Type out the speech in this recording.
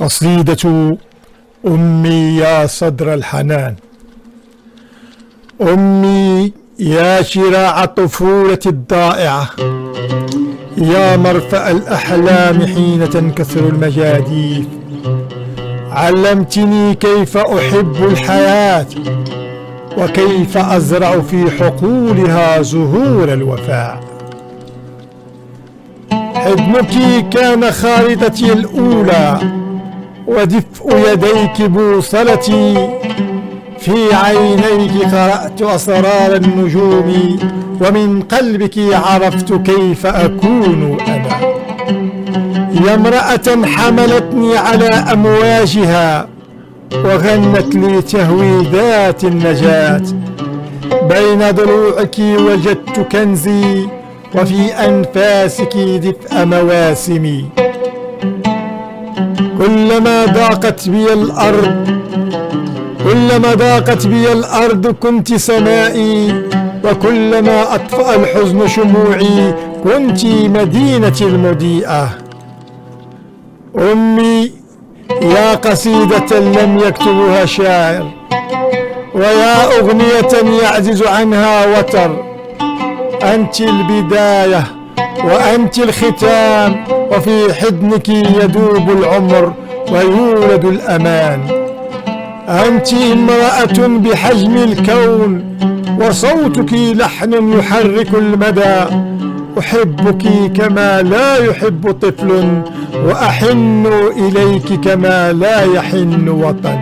قصيدة أمي يا صدر الحنان. أمي يا شراع الطفولة الضائعة، يا مرفأ الأحلام حين تنكسر المجاديف، علمتني كيف أحب الحياة وكيف أزرع في حقولها زهور الوفاء. حضنك كان خارطتي الأولى ودفء يديك بوصلتي، في عينيك قرأت أسرار النجوم ومن قلبك عرفت كيف أكون أنا. يا امرأة حملتني على أمواجها وغنت لي تهويدات النجاة، بين ضلوعك وجدت كنزي وفي أنفاسك دفء مواسمي. كلما ضاقت بي الأرض كنت سمائي، وكلما أطفأ الحزن شموعي كنت مدينتي المضيئة. أمي يا قصيدة لم يكتبها شاعر، ويا أغنية يعجز عنها وتر، أنت البداية وأنت الختام، وفي حضنك يدوب العمر ويولد الأمان. أنت امرأة بحجم الكون وصوتك لحن يحرك المدى، أحبك كما لا يحب طفل وأحن إليك كما لا يحن وطن.